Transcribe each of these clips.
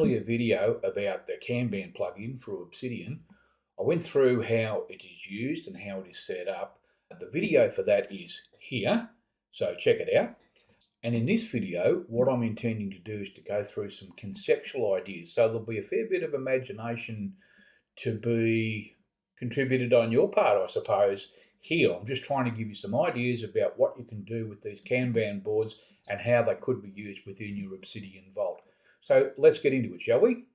earlier video about the Kanban plugin for Obsidian, I went through how it is used and how it is set up. The video for that is here, so check it out. And in this video, what I'm intending to do is to go through some conceptual ideas. So there'll be a fair bit of imagination to be contributed on your part, I suppose. Here, I'm just trying to give you some ideas about what you can do with these Kanban boards and how they could be used within your Obsidian Vault. So let's get into it, shall we?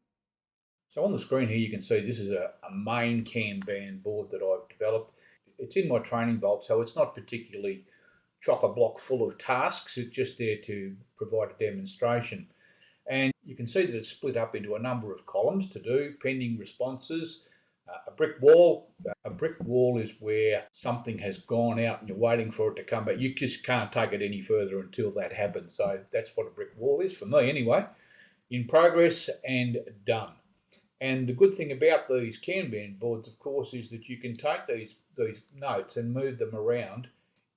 So on the screen here, you can see this is a main Kanban board that I've developed. It's in my training vault, so it's not particularly chock-a-block full of tasks. It's just there to provide a demonstration. And you can see that it's split up into a number of columns to do pending responses. A brick wall. A brick wall is where something has gone out and you're waiting for it to come back. You just can't take it any further until that happens. So that's what a brick wall is for me anyway. In progress and done. And the good thing about these Kanban boards, of course, is that you can take these notes and move them around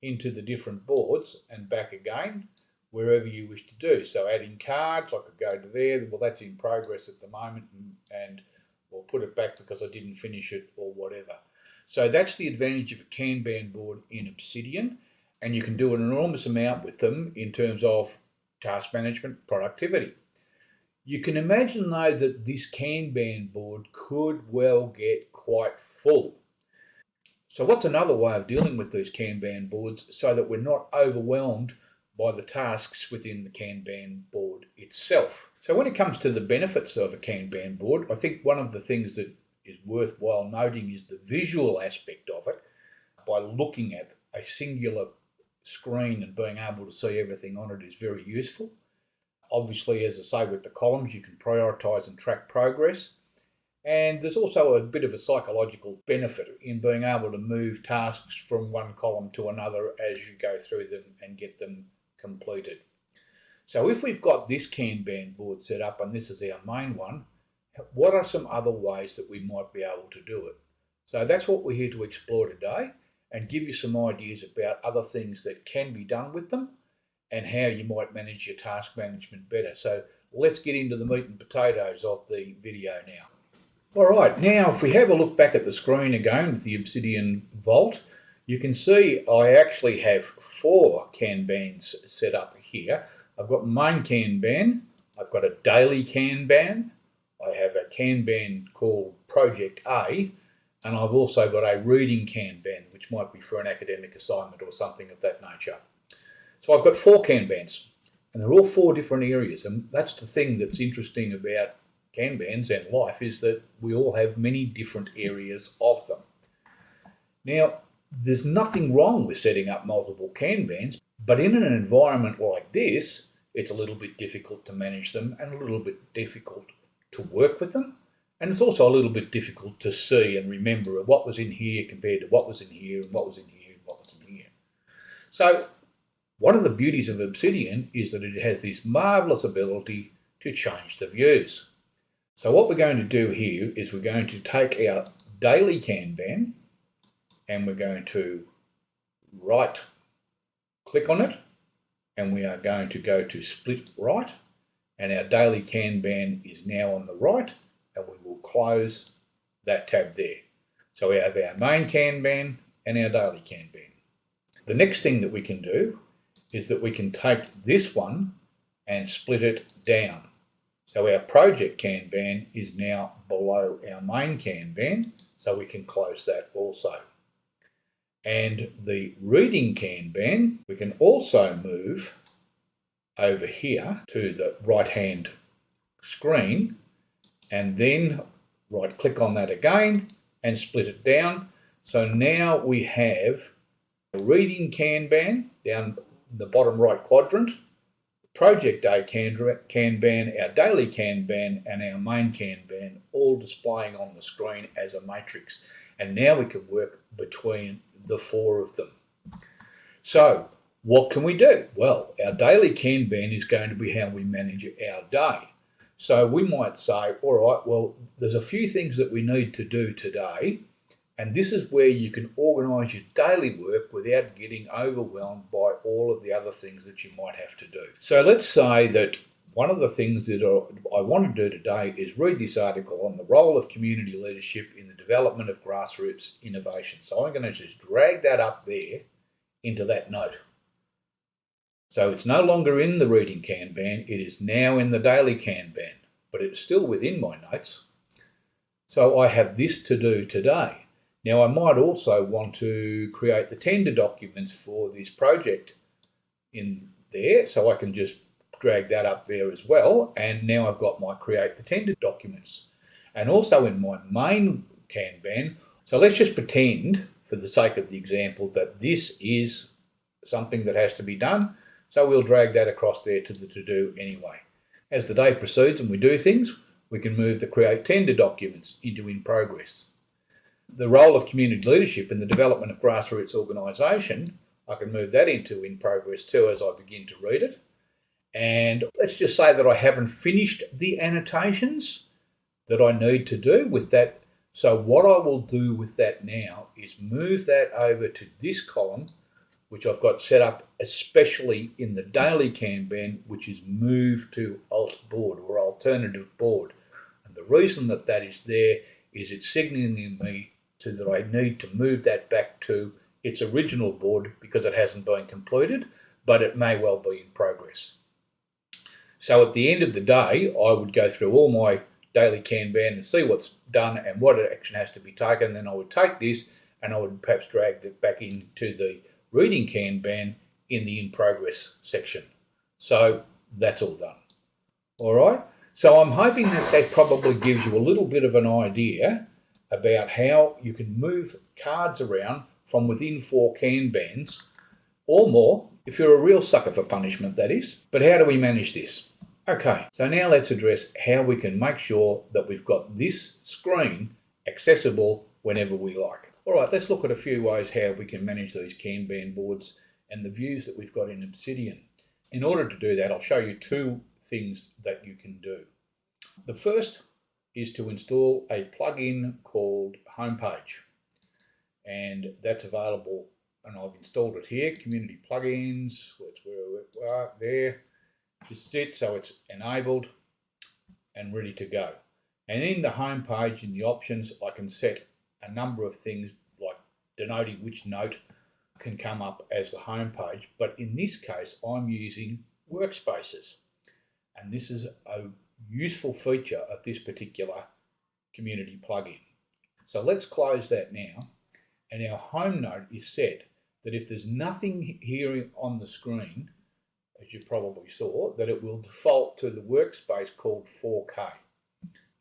into the different boards and back again wherever you wish to do. So adding cards, I could go to there. Well, that's in progress at the moment, and we'll put it back because I didn't finish it or whatever. So that's the advantage of a Kanban board in Obsidian, and you can do an enormous amount with them in terms of task management, productivity. You can imagine though that this Kanban board could well get quite full. So what's another way of dealing with these Kanban boards so that we're not overwhelmed by the tasks within the Kanban board itself? So when it comes to the benefits of a Kanban board, I think one of the things that is worthwhile noting is the visual aspect of it. By looking at a singular screen and being able to see everything on it is very useful. Obviously, as I say, with the columns, you can prioritise and track progress. And there's also a bit of a psychological benefit in being able to move tasks from one column to another as you go through them and get them completed. So if we've got this Kanban board set up and this is our main one, what are some other ways that we might be able to do it? So that's what we're here to explore today and give you some ideas about other things that can be done with them and how you might manage your task management better. So let's get into the meat and potatoes of the video now. All right, now if we have a look back at the screen again with the Obsidian Vault, you can see I actually have 4 Kanbans set up here. I've got main Kanban, I've got a daily Kanban, I have a Kanban called Project A, and I've also got a reading Kanban, which might be for an academic assignment or something of that nature. So I've got 4 Kanbans, and they're all 4 different areas, and that's the thing that's interesting about Kanbans and life is that we all have many different areas of them. Now, there's nothing wrong with setting up multiple Kanbans, but in an environment like this, it's a little bit difficult to manage them and a little bit difficult to work with them. And it's also a little bit difficult to see and remember what was in here compared to what was in here and what was in here and what was in here. So one of the beauties of Obsidian is that it has this marvelous ability to change the views. So what we're going to do here is we're going to take our daily Kanban and we're going to right click on it and we are going to go to split right, and our daily Kanban is now on the right and we will close that tab there. So we have our main Kanban and our daily Kanban. The next thing that we can do is that we can take this one and split it down. So our project Kanban is now below our main Kanban, so we can close that also. And the reading Kanban, we can also move over here to the right-hand screen and then right-click on that again and split it down. So now we have a reading Kanban down the bottom right quadrant, Project A Kanban, our daily Kanban, and our main Kanban all displaying on the screen as a matrix. And now we can work between the 4 of them. So what can we do? Well, our daily Kanban is going to be how we manage our day. So we might say, all right, well, there's a few things that we need to do today. And this is where you can organise your daily work without getting overwhelmed by all of the other things that you might have to do. So let's say that one of the things that I want to do today is read this article on the role of community leadership in the development of grassroots innovation. So I'm going to just drag that up there into that note. So it's no longer in the reading Kanban, it is now in the daily Kanban, but it's still within my notes. So I have this to do today. Now I might also want to create the tender documents for this project in there, so I can just drag that up there as well, and now I've got my create the tender documents. And also in my main Kanban, so let's just pretend, for the sake of the example, that this is something that has to be done, so we'll drag that across there to the to-do anyway. As the day proceeds and we do things, we can move the create tender documents into in progress. The role of community leadership in the development of grassroots organisation, I can move that into in progress too as I begin to read it. And let's just say that I haven't finished the annotations that I need to do with that. So what I will do with that now is move that over to this column, which I've got set up especially in the daily Kanban, which is move to alt board or alternative board. And the reason that that is there is it's signaling me to that I need to move that back to its original board because it hasn't been completed, but it may well be in progress. So at the end of the day, I would go through all my daily Kanban and see what's done and what action has to be taken. Then I would take this and I would perhaps drag it back into the reading Kanban in the in progress section. So that's all done. All right. So I'm hoping that that probably gives you a little bit of an idea about how you can move cards around from within 4 Kanbans or more, if you're a real sucker for punishment, that is. But how do we manage this? Okay, so now let's address how we can make sure that we've got this screen accessible whenever we like. All right, let's look at a few ways how we can manage these Kanban boards and the views that we've got in Obsidian. In order to do that, I'll show you 2 things that you can do. The first is to install a plugin called Homepage, and that's available, and I've installed it here, Community Plugins, that's where we are there. Just sit so it's enabled and ready to go. And in the home page, in the options, I can set a number of things like denoting which note can come up as the home page. But in this case, I'm using Workspaces. And this is a useful feature of this particular community plugin. So let's close that now. And our home note is set that if there's nothing here on the screen, as you probably saw, that it will default to the workspace called 4K.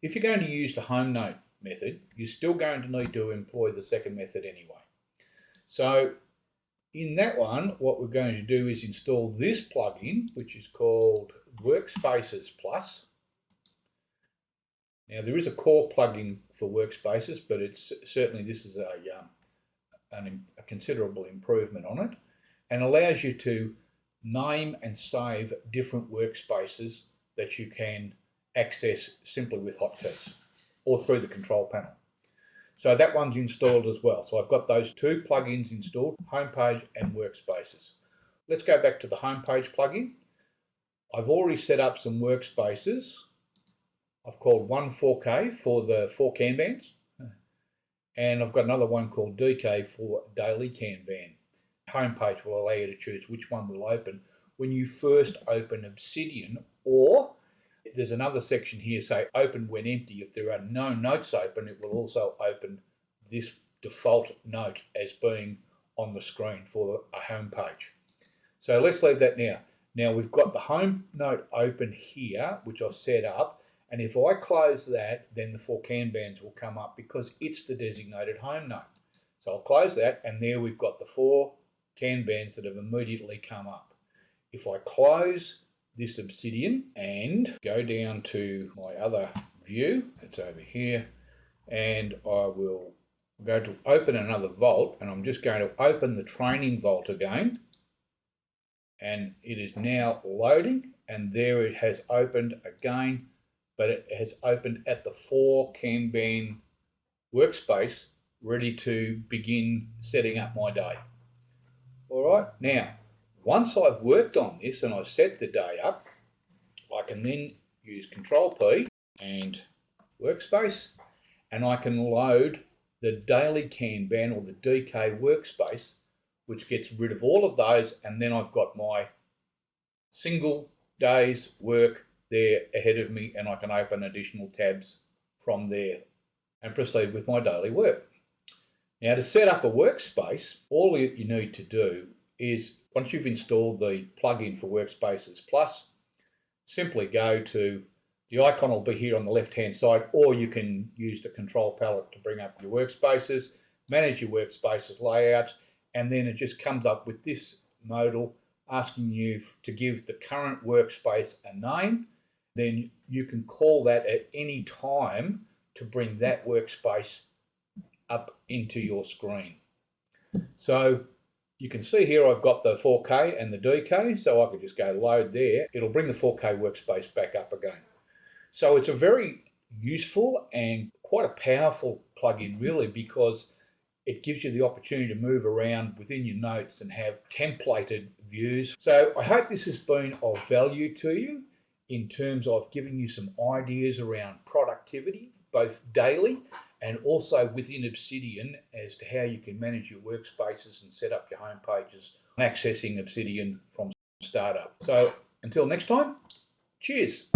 If you're going to use the home note method, you're still going to need to employ the second method anyway. So in that one, what we're going to do is install this plugin, which is called Workspaces Plus. Now there is a core plugin for Workspaces, but it's certainly this is a considerable improvement on it, and allows you to name and save different workspaces that you can access simply with hotkeys or through the control panel. So that one's installed as well. So I've got those 2 plugins installed, Homepage and Workspaces. Let's go back to the Homepage plugin. I've already set up some workspaces. I've called one 4K for the 4 Kanbans, and I've got another one called DK for daily Kanban. Homepage will allow you to choose which one will open when you first open Obsidian, or there's another section here, say open when empty. If there are no notes open, it will also open this default note as being on the screen for a home page. So let's leave that now. Now we've got the home note open here, which I've set up, and if I close that, then the 4 Kanbans will come up because it's the designated home note. So I'll close that, and there we've got the 4 Kanbans that have immediately come up. If I close this Obsidian and go down to my other view, it's over here, and I will go to open another vault, and I'm just going to open the training vault again, and it is now loading, and there it has opened again, but it has opened at the 4 Kanban workspace, ready to begin setting up my day. All right, now, once I've worked on this and I've set the day up, I can then use Control P and Workspace, and I can load the daily Kanban or the DK workspace, which gets rid of all of those, and then I've got my single day's work there ahead of me, and I can open additional tabs from there and proceed with my daily work. Now, to set up a workspace, all you need to do is, once you've installed the plugin for Workspaces Plus, simply go to the icon will be here on the left-hand side, or you can use the control palette to bring up your workspaces, manage your workspaces layouts, and then it just comes up with this modal asking you to give the current workspace a name. Then you can call that at any time to bring that workspace up into your screen. So you can see here I've got the 4K and the DK, so I can just go load there. It'll bring the 4K workspace back up again. So it's a very useful and quite a powerful plugin really, because it gives you the opportunity to move around within your notes and have templated views. So I hope this has been of value to you in terms of giving you some ideas around productivity, both daily and also within Obsidian, as to how you can manage your workspaces and set up your home pages, accessing Obsidian from startup. So until next time, cheers.